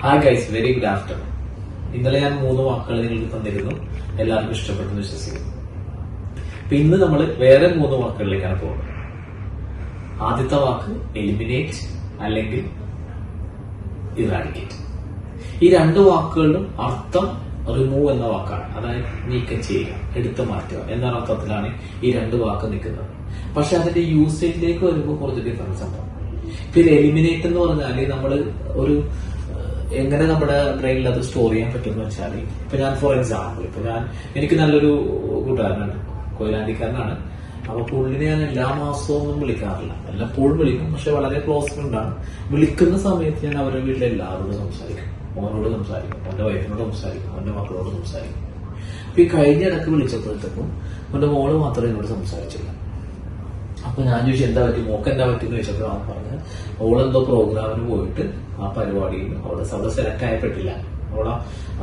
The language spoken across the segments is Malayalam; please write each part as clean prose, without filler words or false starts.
Hi guys, very good afternoon. ഇന്നലെ ഞാൻ 3 വാക്കുകൾ നിങ്ങൾക്ക് തന്നിരുന്നു. എല്ലാവർക്കും ഇഷ്ടപ്പെട്ടെന്ന് വിശ്വസിക്കുന്നു. അപ്പൊ ഇന്ന് നമ്മൾ വേറെ 3 വാക്കുകളിലേക്കാണ് പോകുന്നത്. ആദ്യത്തെ വാക്ക് എലിമിനേറ്റ് അല്ലെങ്കിൽ ഇറാഡിക്കേറ്റ്. ഈ 2 വാക്കുകളിലും അർത്ഥം റിമൂവ് എന്ന വാക്കാണ്, അതായത് നീക്കം ചെയ്യുക, എടുത്തു മാറ്റുക എന്ന അർത്ഥത്തിലാണ് ഈ 2 വാക്ക് നിൽക്കുന്നത്. പക്ഷെ അതിന്റെ യൂസേജിലേക്ക് വരുമ്പോൾ കുറച്ച് ഡിഫറൻസ് ഉണ്ട്. ഇപ്പൊ എലിമിനേറ്റ് എന്ന് പറഞ്ഞാല് നമ്മൾ ഒരു എങ്ങനെ നമ്മുടെ ബ്രെയിനിൽ അത് സ്റ്റോർ ചെയ്യാൻ പറ്റുമെന്ന് വെച്ചാൽ, ഇപ്പൊ ഞാൻ ഫോർ എക്സാമ്പിൾ, എനിക്ക് നല്ലൊരു കൂട്ടുകാരനാണ്, കൊയിലാണ്ടിക്കാരനാണ്. അപ്പൊ പുള്ളിനെ ഞാൻ എല്ലാ മാസവും ഒന്നും വിളിക്കാറില്ല, എല്ലപ്പോഴും വിളിക്കും, പക്ഷെ വളരെ ക്ലോസ് ഫ്രണ്ടാണ്. വിളിക്കുന്ന സമയത്ത് ഞാൻ അവരുടെ വീട്ടിലെ എല്ലാവരോടും സംസാരിക്കും. മോനോട് സംസാരിക്കും, അവന്റെ വൈഫിനോട് സംസാരിക്കും, അവന്റെ മക്കളോട് സംസാരിക്കും. അപ്പൊ ഈ കഴിഞ്ഞ ഇടക്ക് വിളിച്ചപ്പോഴത്തേക്കും അവന്റെ മോള് മാത്രമേ എന്നോട് സംസാരിച്ചില്ല. അപ്പൊ ഞാൻ ചോദിച്ചു എന്താ പറ്റി, മോക്ക് എന്താ പറ്റിയെന്ന് ചോദിച്ചപ്പോഴാണ് പറഞ്ഞത്, ഓളെന്തോ പ്രോഗ്രാമിന് പോയിട്ട് ആ പരിപാടിയിൽ അവിടെ സെലക്ട് ആയപ്പെട്ടില്ല. അവിടെ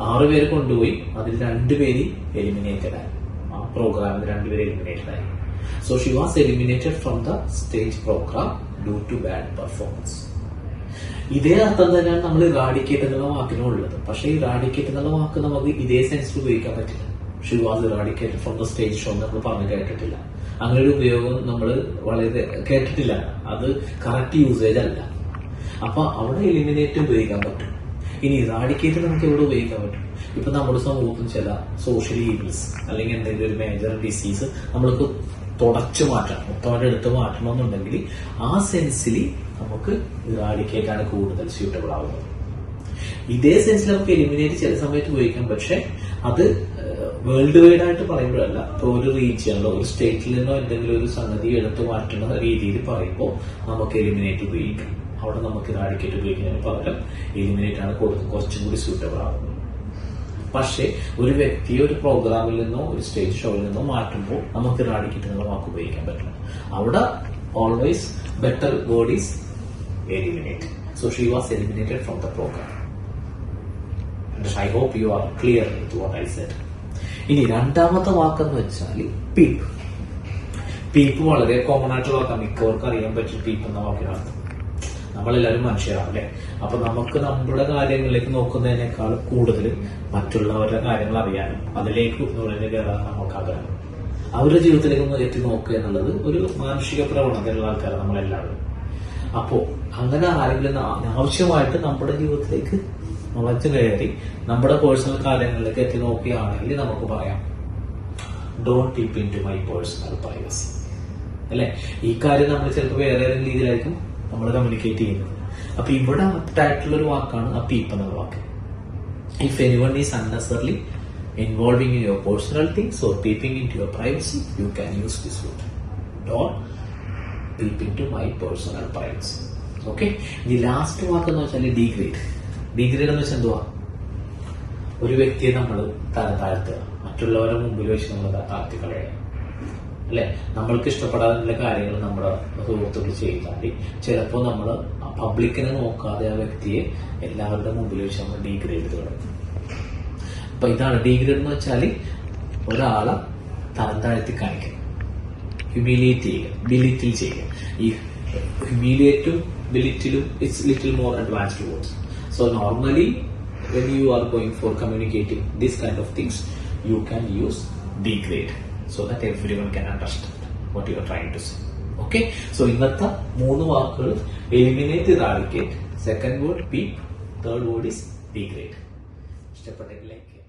6 പേര് കൊണ്ടുപോയി, അതിൽ 2 പേര് എലിമിനേറ്റഡ് ആയി. ആ പ്രോഗ്രാമിൽ 2 പേര് എലിമിനേറ്റഡ് ആയി. So she was eliminated from the stage programme due to bad performance. ഇതേ അർത്ഥം തന്നെയാണ് നമ്മൾ ഇറാഡിക്കേറ്റ് എന്നുള്ള വാക്കിനുള്ളത്. പക്ഷെ ഇറാഡിക്കേറ്റ് എന്നുള്ള വാക്ക് നമുക്ക് ഇതേ സെൻസിൽ ഉപയോഗിക്കാൻ പറ്റില്ല. She was eradicated from the stage show നമ്മൾ പറഞ്ഞു കേട്ടിട്ടില്ല. അങ്ങനെ ഒരു ഉപയോഗം നമ്മൾ വളരെ കേട്ടിട്ടില്ല. അത് കറക്റ്റ് യൂസേജ് അല്ല. അപ്പൊ അവിടെ എലിമിനേറ്റ് ഉപയോഗിക്കാൻ പറ്റും. ഇനി ഇറാഡിക്കേറ്റ് നമുക്ക് എവിടെ ഉപയോഗിക്കാൻ പറ്റും? ഇപ്പൊ നമ്മുടെ സമൂഹത്തിൽ ചില സോഷ്യൽ ഈവിൽസ് അല്ലെങ്കിൽ എന്തെങ്കിലും ഒരു മേജർ ഡിസീസ് നമ്മൾക്ക് തുടച്ചു മാറ്റണം, മൊത്തമായിട്ട് എടുത്ത് മാറ്റണമെന്നുണ്ടെങ്കിൽ ആ സെൻസിൽ നമുക്ക് ഇറാഡിക്കേറ്റ് ആണ് കൂടുതൽ സ്യൂട്ടബിൾ ആവുന്നത്. ഇതേ സെൻസിൽ നമുക്ക് എലിമിനേറ്റ് ചില സമയത്ത് ഉപയോഗിക്കാം. പക്ഷെ അത് വേൾഡ് വൈഡ് ആയിട്ട് പറയുമ്പോഴല്ല, ഇപ്പൊ ഒരു റീജിയനിലോ ഒരു സ്റ്റേറ്റിൽ നിന്നോ എന്തെങ്കിലും ഒരു സംഗതി എടുത്തു മാറ്റുന്ന രീതിയിൽ പറയുമ്പോൾ നമുക്ക് എലിമിനേറ്റ് ഉപയോഗിക്കാം. അവിടെ നമുക്ക് ഇറാഡിക്കേറ്റ് ഉപയോഗിക്കുന്നതിന് പകരം എലിമിനേറ്റ് ആണ് കുറച്ചും കൂടി സ്യൂട്ടബിൾ ആവുന്നത്. പക്ഷെ ഒരു വ്യക്തിയെ ഒരു പ്രോഗ്രാമിൽ നിന്നോ ഒരു സ്റ്റേജ് ഷോയിൽ നിന്നോ മാറ്റുമ്പോൾ നമുക്ക് ഇറാഡിക്കേറ്റ് എന്നുള്ള വാക്ക് ഉപയോഗിക്കാൻ പറ്റില്ല. അവിടെ always better word is eliminate. So she was eliminated from the programme. I hope you are clear with what I said. ഇനി രണ്ടാമത്തെ വാക്കെന്ന് വെച്ചാൽ പീപ്പ്. പീപ്പ് വളരെ കോമൺ ആയിട്ടുള്ള വാക്കാണ്, മിക്കവർക്കും അറിയാൻ പറ്റും പീപ്പ് എന്ന വാക്കിനർത്ഥം. നമ്മളെല്ലാവരും മനുഷ്യരാണ് അല്ലെ. അപ്പൊ നമുക്ക് നമ്മുടെ കാര്യങ്ങളിലേക്ക് നോക്കുന്നതിനേക്കാൾ കൂടുതൽ മറ്റുള്ളവരുടെ കാര്യങ്ങൾ അറിയാനും അതിലേക്ക് നുഴഞ്ഞു കയറാൻ നമുക്ക് ആഗ്രഹം. അവരുടെ ജീവിതത്തിലേക്ക് ഒന്ന് എത്തി നോക്കുക എന്നുള്ളത് ഒരു മാനുഷിക പ്രവണതയുള്ള ആൾക്കാരാണ് നമ്മളെല്ലാവരും. അപ്പോ അങ്ങനെ ആരെങ്കിലും അനാവശ്യമായിട്ട് നമ്മുടെ ജീവിതത്തിലേക്ക് നുഴച്ചു കയറി നമ്മുടെ പേഴ്സണൽ കാര്യങ്ങളിലേക്ക് എത്തി നോക്കുകയാണെങ്കിൽ നമുക്ക് പറയാം, don't peep into my personal privacy അല്ലെ. ഈ കാര്യം നമ്മൾ ചിലപ്പോൾ വേറെ ഏതെങ്കിലും രീതിയിലായിരിക്കും നമ്മൾ കമ്മ്യൂണിക്കേറ്റ് ചെയ്യുന്നത്. അപ്പൊ ഇവിടെ ആപ്റ്റായിട്ടുള്ള ഒരു വാക്കാണ് ആ പീപ്പ് എന്നുള്ള വാക്ക്. If anyone is unnecessarily involving in your personal things or peeping into your privacy, you can use this word, don't peep into my personal privacy. Okay. ഈ ലാസ്റ്റ് വാക്ക് എന്ന് വെച്ചാൽ ഡീഗ്രേഡ്. ഡീഗ്രേഡ് എന്ന് വെച്ചാൽ എന്തുവാ? ഒരു വ്യക്തിയെ നമ്മൾ തരം താഴ്ത്തുക, മറ്റുള്ളവരുടെ മുമ്പിൽ വെച്ച് നമ്മൾ താഴ്ത്തി കളയുക അല്ലെ. നമ്മൾക്ക് ഇഷ്ടപ്പെടാനുള്ള കാര്യങ്ങൾ നമ്മുടെ സുഹൃത്തുക്കൾ ചെയ്താൽ ചിലപ്പോൾ നമ്മൾ പബ്ലിക്കിനെ നോക്കാതെ ആ വ്യക്തിയെ എല്ലാവരുടെ മുമ്പിൽ വെച്ച് നമ്മൾ ഡീഗ്രേഡ് തുടങ്ങും. അപ്പൊ ഇതാണ് ഡീഗ്രേഡ് എന്ന് വെച്ചാൽ ഒരാളെ തരം താഴ്ത്തി കാണിക്കുക, ഹ്യൂമിലിയേറ്റ് ചെയ്യുക, ബിലിറ്റിൽ ചെയ്യുക. ഈ ഹ്യൂമിലിയേറ്റും ബിലിറ്റിലും it's little more advanced words. So normally when you are going for communicating this kind of things, you can use degrade so that everyone can understand what you are trying to say. Okay, so ഇന്നത്തെ 3 വാക്കുകൾ eliminate, eradicate, second word peep, third word is degrade. ഇഷ്ടപ്പെട്ടെങ്കിൽ ലൈക്ക് ചെയ്യുക.